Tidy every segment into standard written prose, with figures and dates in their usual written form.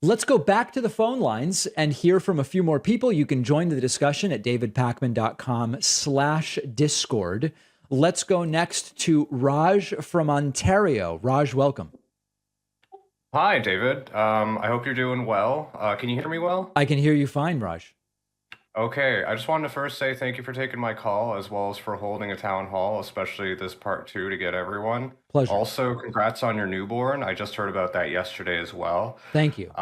Let's go back to the phone lines and hear from a few more people. You can join the discussion at davidpakman.com/discord. Let's go next to Raj from Ontario. Raj, welcome. Hi, David. I hope you're doing well. Can you hear me well? I can hear you fine, Raj. Okay, I just wanted to first say thank you for taking my call as well as for holding a town hall, especially this part two to get everyone. Pleasure. Also, congrats on your newborn. I just heard about that yesterday as well. Thank you.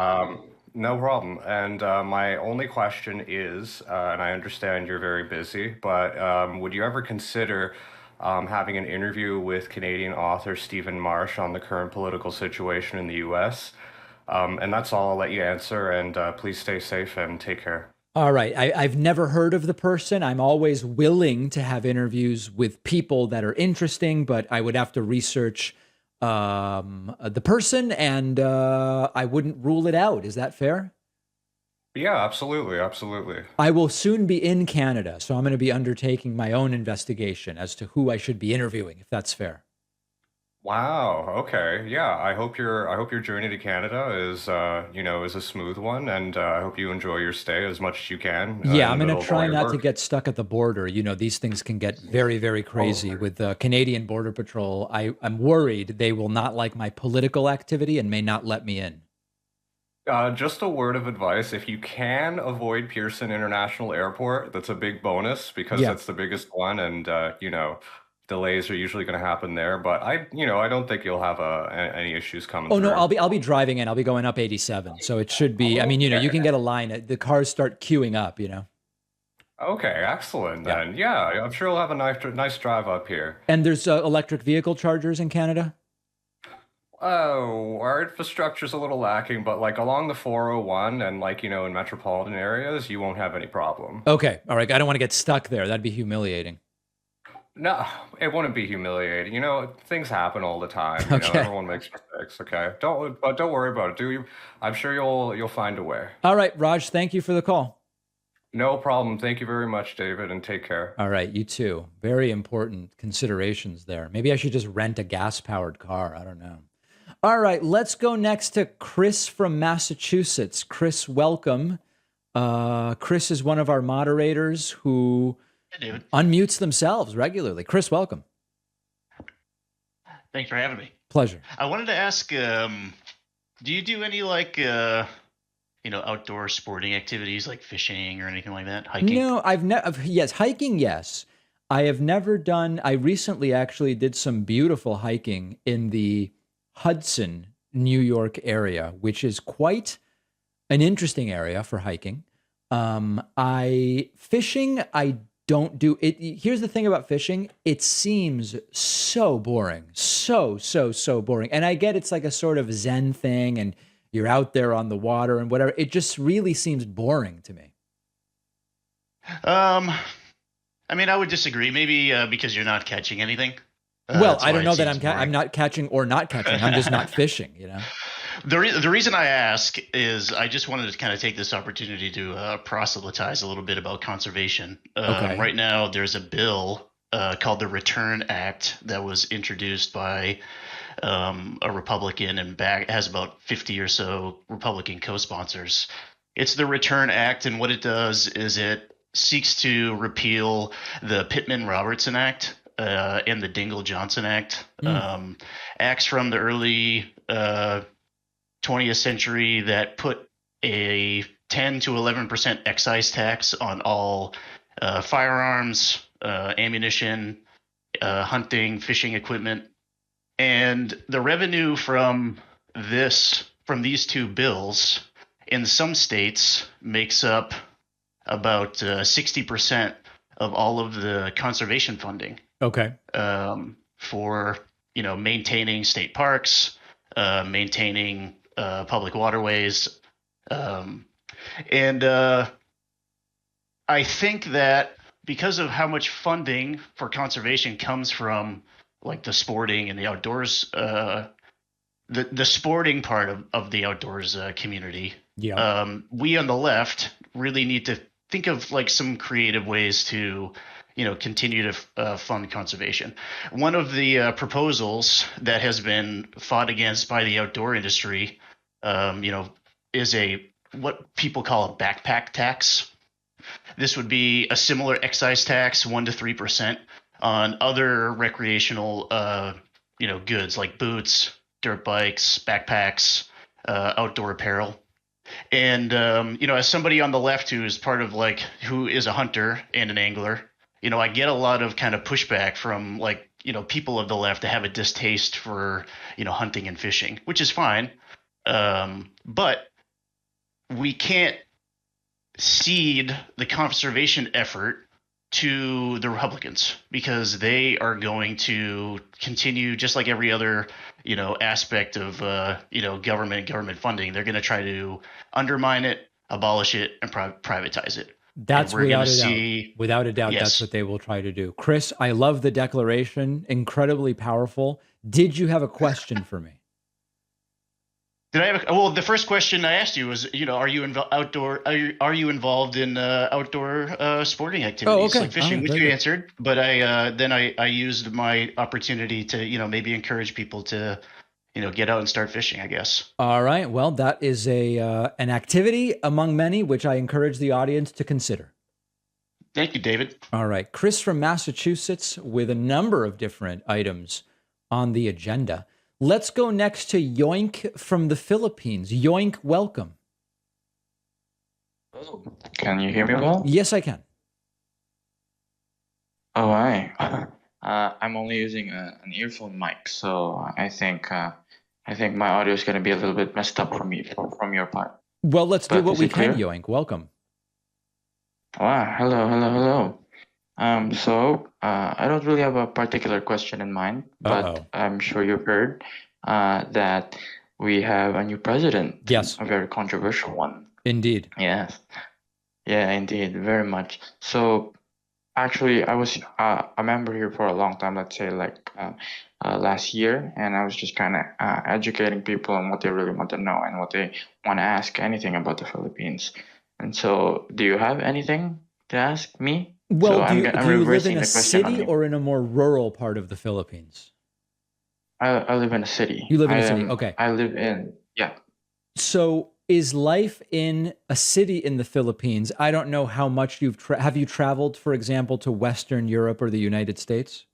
No problem. And my only question is, and I understand you're very busy, but would you ever consider having an interview with Canadian author Stephen Marsh on the current political situation in the US? And that's all. I'll let you answer, and please stay safe and take care. All right. I've never heard of the person. I'm always willing to have interviews with people that are interesting, but I would have to research the person, and I wouldn't rule it out. Is that fair? Yeah, absolutely, absolutely. I will soon be in Canada, so I'm going to be undertaking my own investigation as to who I should be interviewing, if that's fair. Wow. Okay. Yeah. I hope your journey to Canada is is a smooth one, and I hope you enjoy your stay as much as you can Yeah, in I'm the going middle to of all try your not to work. get stuck at the border. These things can get very, very Oh, crazy with the Canadian Border Patrol. I'm worried they will not like my political activity and may not let me in. just a word of advice: if you can avoid Pearson International Airport, that's a big bonus because Yeah. that's the biggest one, and delays are usually going to happen there. But I don't think you'll have any issues coming Oh no, through. I'll be driving in. I'll be going up 87. So it should be, I mean, you can Okay. get a line. The cars start queuing up. Okay. Excellent. Yeah. Then, yeah, I'm sure you'll have a nice drive up here. And there's electric vehicle chargers in Canada. Oh, our infrastructure's a little lacking, but like along the 401 and in metropolitan areas, you won't have any problem. Okay. All right. I don't want to get stuck there. That'd be humiliating. No, it wouldn't be humiliating. Things happen all the time. Okay. Everyone makes mistakes, okay? Don't worry about it. I'm sure you'll find a way. All right, Raj, thank you for the call. No problem. Thank you very much, David, and take care. All right, you too. Very important considerations there. Maybe I should just rent a gas powered car. I don't know. All right, let's go next to Chris from Massachusetts. Chris, welcome. Chris is one of our moderators who Hey, David. unmutes themselves regularly. Chris, welcome. Thanks for having me. Pleasure. I wanted to ask, do you do any outdoor sporting activities like fishing or anything like that? Hiking? No, I've never. Yes, hiking. Yes, I have never done. I recently actually did some beautiful hiking in the Hudson, New York area, which is quite an interesting area for hiking. I fishing. I don't do it. Here's the thing about fishing: it seems so boring, so boring. And I get it's like a sort of Zen thing, and you're out there on the water and whatever. It just really seems boring to me. Um, I mean, I would disagree. Maybe because you're not catching anything. Well, That's I why don't it know that seems I'm boring. not catching or not catching. I'm just not fishing. The reason I ask is I just wanted to kind of take this opportunity to proselytize a little bit about conservation. Okay. Right now, there's a bill called the Return Act that was introduced by a Republican and has about 50 or so Republican co-sponsors. It's the Return Act, and what it does is it seeks to repeal the Pittman-Robertson Act and the Dingell-Johnson Act, acts from the early 20th century that put a 10 to 11% excise tax on all firearms, ammunition, hunting, fishing equipment. And the revenue from these two bills in some states makes up about 60% of all of the conservation funding Okay. for maintaining state parks, maintaining public waterways, and I think that because of how much funding for conservation comes from like the sporting and the outdoors, the sporting part of the outdoors community, Yeah. we on the left really need to think of like some creative ways to continue to fund conservation. One of the proposals that has been fought against by the outdoor industry, is what people call a backpack tax. This would be a similar excise tax, 1 to 3%, on other recreational, goods like boots, dirt bikes, backpacks, outdoor apparel. And as somebody on the left who is a hunter and an angler, I get a lot of kind of pushback from people of the left that have a distaste for hunting and fishing, which is fine. But we can't cede the conservation effort to the Republicans because they are going to continue, just like every other aspect of government funding. They're going to try to undermine it, abolish it, and privatize it. That's and we're going without to a doubt. see Without a doubt, that's yes. what they will try to do. Chris, I love the declaration. Incredibly powerful. Did you have a question for me? Did I have well, the first question I asked you was, are you involved in outdoor sporting activities okay. like fishing, which you answered, but I used my opportunity to, maybe encourage people to, get out and start fishing, I guess. All right. Well, that is an activity among many, which I encourage the audience to consider. Thank you, David. All right. Chris from Massachusetts with a number of different items on the agenda. Let's go next to Yoink from the Philippines. Yoink, welcome. Oh, can you hear me well? Yes, I can. Oh, hi. I'm only using an earphone mic, so I think my audio is going to be a little bit messed up from your part. Well, let's do But what is we it can, clear? Yoink. Welcome. Hello. So I don't really have a particular question in mind, but I'm sure you've heard that we have a new president. Yes. A very controversial one. Indeed. Yes. Yeah, indeed, very much. So actually, I was a member here for a long time, let's say last year, and I was just kind of educating people on what they really want to know and what they want to ask anything about the Philippines. And so, do you have anything to ask me? Well, so do you live reversing in a the question on city you. or in a more rural part of the Philippines? I live in a city. You live in a city, okay. I live in, yeah. So is life in a city in the Philippines? I don't know how much have you traveled, for example, to Western Europe or the United States?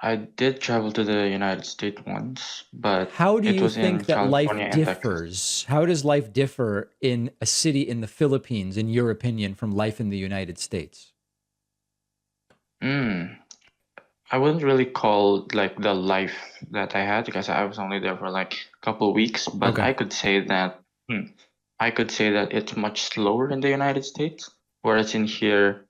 I did travel to the United States once, but how do it you was in think that life California and Texas. differs? How does life differ in a city in the Philippines, in your opinion, from life in the United States? I wouldn't really call like the life that I had because I was only there for like a couple weeks, but Okay. I could say that it's much slower in the United States, whereas in here,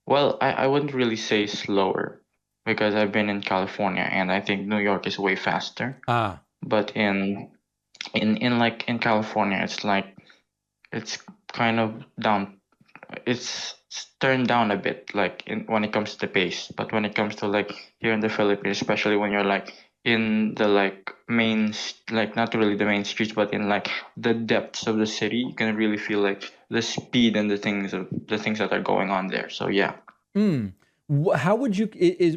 well, I wouldn't really say slower because I've been in California and I think New York is way faster. But in California, it's kind of down. It's turned down a bit, when it comes to the pace. But when it comes to here in the Philippines, especially when you're in the not really the main streets, but in the depths of the city, you can really feel the speed and the things that are going on there. So yeah. How would you?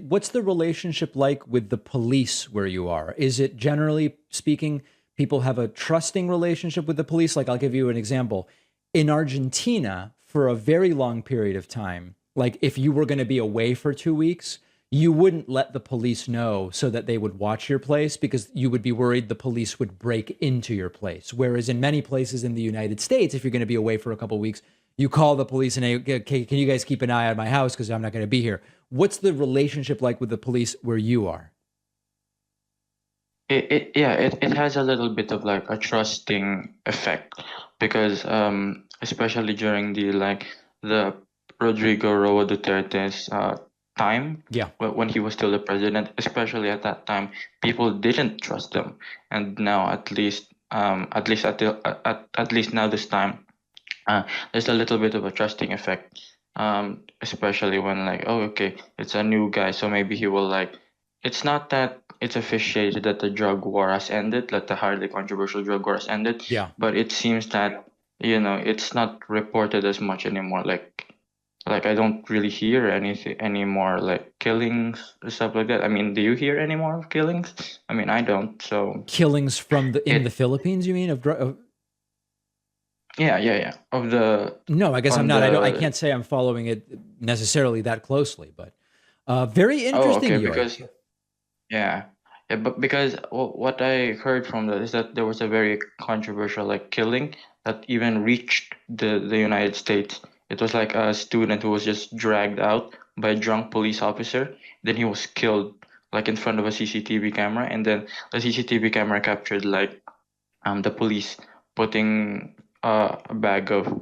What's the relationship like with the police where you are? Is it generally speaking, people have a trusting relationship with the police? Like, I'll give you an example. In Argentina, for a very long period of time, like if you were going to be away for 2 weeks, you wouldn't let the police know so that they would watch your place because you would be worried the police would break into your place. Whereas in many places in the United States, if you're going to be away for a couple of weeks, you call the police and hey, can you guys keep an eye on my house because I'm not going to be here. What's the relationship like with the police where you are? It has a little bit of a trusting effect because especially during the Rodrigo Roa Duterte's time, when he was still the president, especially at that time, people didn't trust him, and now at least now this time, there's a little bit of a trusting effect, especially when it's a new guy, so maybe he will it's not that it's officiated that the drug war has ended, that the highly controversial drug war has ended. Yeah. But it seems that, it's not reported as much anymore. I don't really hear anything anymore, killings or stuff like that. I mean, do you hear any more of killings? I mean, I don't. So killings in the Philippines, you mean? Yeah. Of the No, I guess I'm on not. I the can't say I'm following it necessarily that closely, but very oh interesting, okay because Yoik. yeah. Yeah, but because what I heard from that is that there was a very controversial like killing that even reached the United States. It was like a student who was just dragged out by a drunk police officer. Then he was killed like in front of a CCTV camera, and then the CCTV camera captured like the police putting a bag of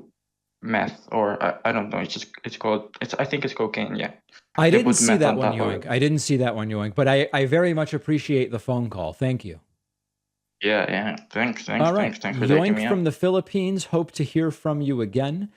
meth or I don't know. It's called it's I think it's cocaine. Yeah, I they didn't put see meth that on one, top of Yoink. it. I didn't see that one, Yoink, but I very much appreciate the phone call. Thank you. Yeah. Thanks All right. for taking Yoink me up. from the Philippines. Hope to hear from you again.